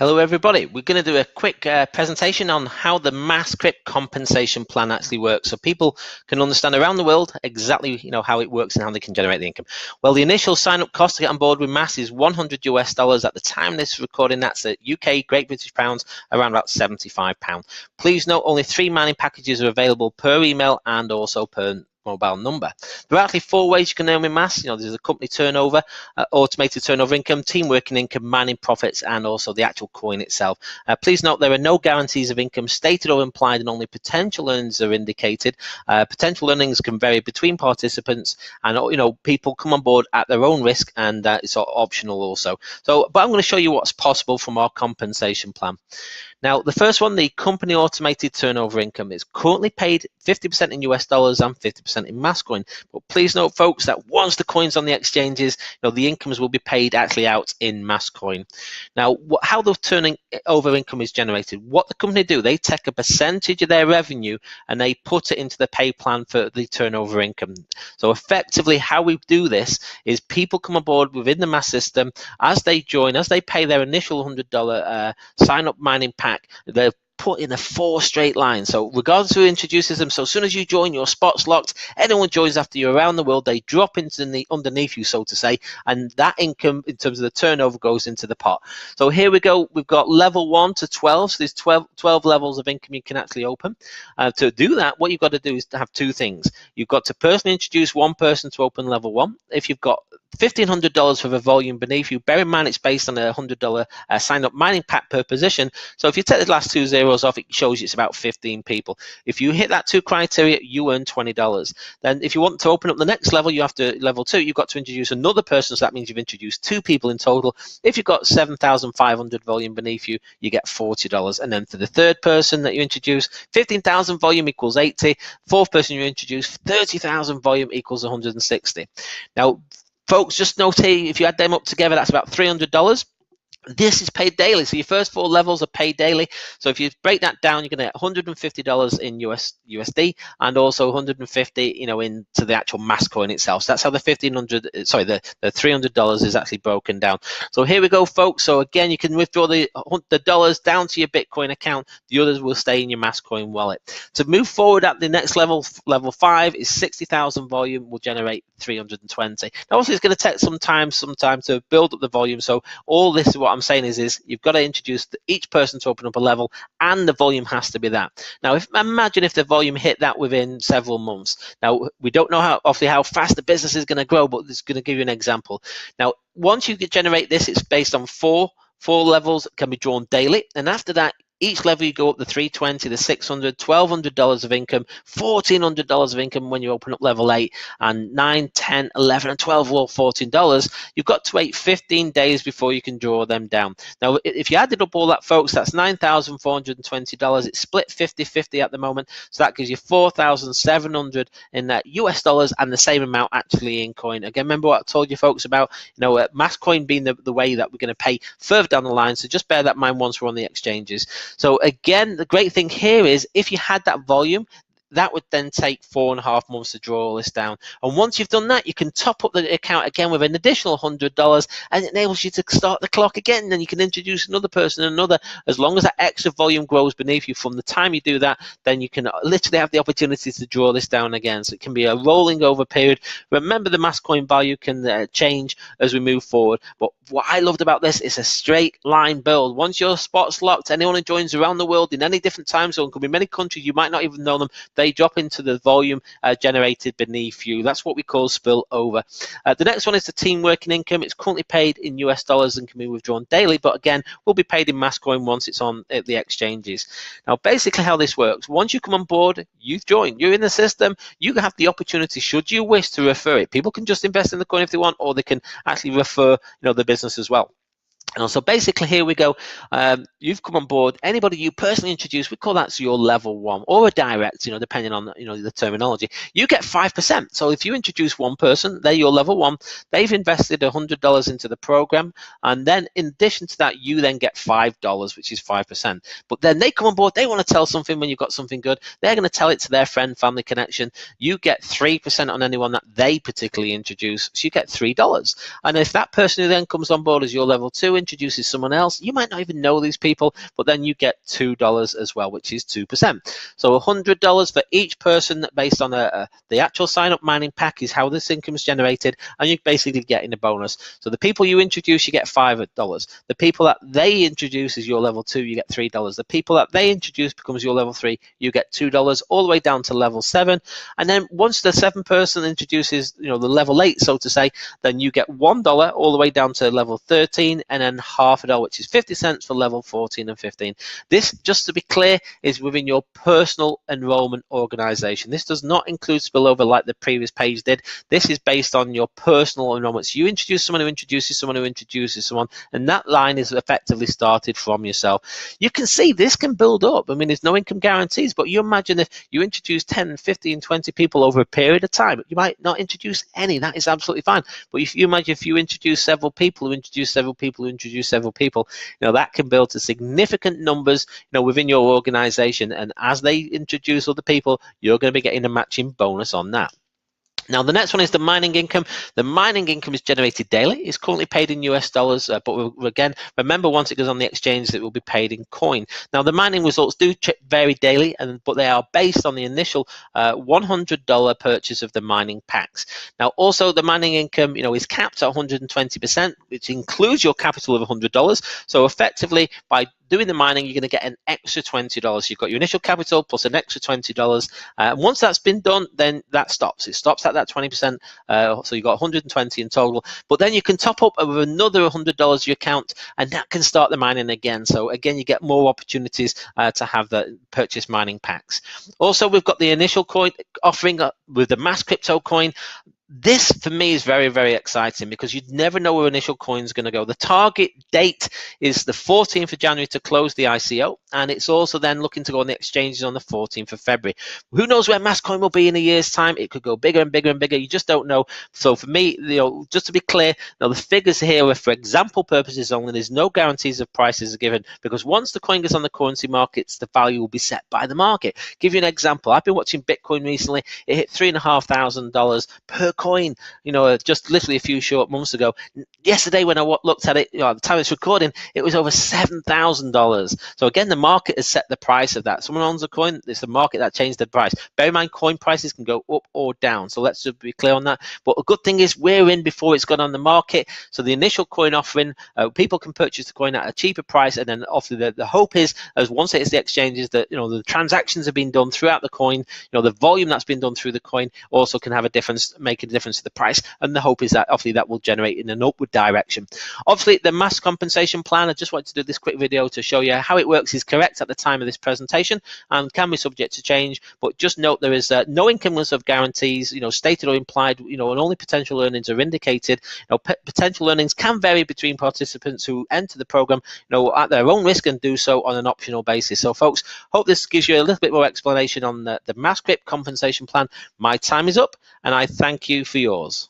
Hello everybody, we're going to do a quick presentation on how the mass CRYP compensation plan actually works so people can understand around the world exactly how it works and how they can generate the income. Well, the initial sign-up cost to get on board with mass is $100 at the time this is recording. That's at UK Great British pounds, around about £75. Please note only 3 mining packages are available per email and also per mobile number. There are actually 4 ways you can earn with mass. There's a company turnover, automated turnover income, team working income, mining profits, and also the actual coin itself. Please note there are no guarantees of income stated or implied, and only potential earnings are indicated. Potential earnings can vary between participants, and people come on board at their own risk, and it's optional also. But I'm going to show you what's possible from our compensation plan. Now, the first one, the company automated turnover income, is currently paid 50% in US dollars and 50% in mass coin. But please note, folks, that once the coin's on the exchanges, the incomes will be paid actually out in mass coin. Now, how the turning over income is generated, what the company do, they take a percentage of their revenue and they put it into the pay plan for the turnover income. So effectively, how we do this is people come aboard within the mass system. As they join, as they pay their initial $100 sign-up mining pack, they're put in a 4 straight lines. So regardless who introduces them, so as soon as you join, your spot's locked. Anyone joins after you around the world, they drop into underneath you, so to say, and that income in terms of the turnover goes into the pot. So here we go. We've got level 1 to 12. So there's 12 levels of income you can actually open. To do that, what you've got to do is to have 2 things. You've got to personally introduce 1 person to open level 1. If you've got $1,500 for the volume beneath you, bear in mind it's based on a $100 sign-up mining pack per position. So if you take the last 2 zeros off, it shows you it's about 15 people. If you hit that 2 criteria, you earn $20. Then if you want to open up the next level, you have to, level 2, you've got to introduce another person. So that means you've introduced 2 people in total. If you've got 7,500 volume beneath you, you get $40. And then for the 3rd person that you introduce, 15,000 volume equals 80. 4th person you introduce, 30,000 volume equals 160. Now, folks, just note here, if you add them up together, that's about $300. This is paid daily, so your first 4 levels are paid daily. So if you break that down, you're going to get $150 in USD and also $150, into the actual mass coin itself. So that's how the the $300 is actually broken down. So here we go, folks. So again, you can withdraw the dollars down to your Bitcoin account. The others will stay in your mass coin wallet. To move forward at the next level, level 5 is 60,000 volume, will generate 320. Now, obviously, it's going to take some time to build up the volume. So all this is what I'm saying is you've got to introduce each person to open up a level, and the volume has to be that. Now, imagine if the volume hit that within several months. Now, we don't know how fast the business is going to grow, but it's going to give you an example. Now, once you generate this, it's based on 4 levels, can be drawn daily, and after that, each level you go up the 320, the 600, $1,200 of income, $1,400 of income when you open up level 8, and 9, 10, 11, and 12 all $14. You've got to wait 15 days before you can draw them down. Now, if you added up all that, folks, that's $9,420. It's split 50-50 at the moment, so that gives you $4,700 in that US dollars and the same amount actually in coin. Again, remember what I told you, folks, about mass coin being the way that we're going to pay further down the line. So just bear that in mind once we're on the exchanges. So again, the great thing here is if you had that volume, that would then take 4.5 months to draw all this down. And once you've done that, you can top up the account again with an additional $100, and it enables you to start the clock again. And then you can introduce another person, another. As long as that extra volume grows beneath you from the time you do that, then you can literally have the opportunity to draw this down again. So it can be a rolling over period. Remember, the mass coin value can change as we move forward. But what I loved about this is a straight line build. Once your spot's locked, anyone who joins around the world in any different time zone, could be many countries, you might not even know them, they drop into the volume generated beneath you. That's what we call spill over. The next one is the team working income. It's currently paid in US dollars and can be withdrawn daily, but again, will be paid in mass coin once it's on the exchanges. Now, basically how this works, once you come on board, you've joined, you're in the system, you have the opportunity, should you wish, to refer it. People can just invest in the coin if they want, or they can actually refer the business as well. And so basically, here we go. You've come on board. Anybody you personally introduce, we call that your level 1, or a direct, depending on the terminology. You get 5%. So if you introduce 1 person, they're your level 1. They've invested $100 into the program, and then in addition to that, you then get $5, which is 5%. But then they come on board. They want to tell something when you've got something good. They're going to tell it to their friend, family connection. You get 3% on anyone that they particularly introduce. So you get $3. And if that person who then comes on board as your level 2 introduces someone else, you might not even know these people, but then you get $2 as well, which is 2%. So $100 for each person based on the actual sign-up mining pack is how this income is generated, and you're basically getting a bonus. So the people you introduce, you get $5. The people that they introduce is your level 2, you get $3. The people that they introduce becomes your level 3, you get $2, all the way down to level 7. And then once the 7th person introduces, the level 8, so to say, then you get $1 all the way down to level 13, and then half a dollar, which is 50 cents for level 14 and 15. This, just to be clear, is within your personal enrollment organization. This does not include spillover like the previous page did. This is based on your personal enrollment. So you introduce someone who introduces someone who introduces someone, and that line is effectively started from yourself. You can see this can build up. I mean, there's no income guarantees, but you imagine if you introduce 10, 15, 20 people over a period of time, you might not introduce any. That is absolutely fine. But if you imagine if you introduce several people who introduce several people who introduce several people, that can build to significant numbers, within your organization. And as they introduce other people, you're going to be getting a matching bonus on that. Now, the next one is the mining income. The mining income is generated daily. It's currently paid in US dollars, but again, remember, once it goes on the exchange, it will be paid in coin. Now, the mining results do vary daily, but they are based on the initial $100 purchase of the mining packs. Now, also, the mining income, is capped at 120%, which includes your capital of $100. So effectively, by doing the mining, you're going to get an extra $20. You've got your initial capital plus an extra $20. Once that's been done, then that stops. It stops at that 20%. So you've got 120 in total. But then you can top up with another $100 your account, and that can start the mining again. So again, you get more opportunities to have the purchase mining packs. Also, we've got the initial coin offering with the mass crypto coin. This, for me, is very, very exciting because you never know where initial coin is going to go. The target date is the 14th of January to close the ICO, and it's also then looking to go on the exchanges on the 14th of February. Who knows where Masscoin will be in a year's time? It could go bigger and bigger and bigger. You just don't know. So for me, just to be clear, the figures here are for example purposes only. There's no guarantees of prices are given because once the coin gets on the currency markets, the value will be set by the market. Give you an example. I've been watching Bitcoin recently. It hit $3,500 per coin, just literally a few short months ago. Yesterday, when I looked at it, at the time of this recording, it was over $7,000. So again, the market has set the price of that. Someone owns a coin, it's the market that changed the price. Bear in mind, coin prices can go up or down. So let's just be clear on that. But a good thing is we're in before it's gone on the market. So the initial coin offering, people can purchase the coin at a cheaper price. And then obviously the hope is, as once it hits the exchanges, that the transactions have been done throughout the coin. The volume that's been done through the coin also can have a difference, make a difference to the price, and the hope is that obviously that will generate in an upward direction. Obviously, the mass compensation plan, I just wanted to do this quick video to show you how it works, is correct at the time of this presentation and can be subject to change, but just note there is no income of guarantees, stated or implied, and only potential earnings are indicated. Potential earnings can vary between participants who enter the program, at their own risk, and do so on an optional basis. So folks, hope this gives you a little bit more explanation on the mass CRYP compensation plan. My time is up, and I thank you for yours.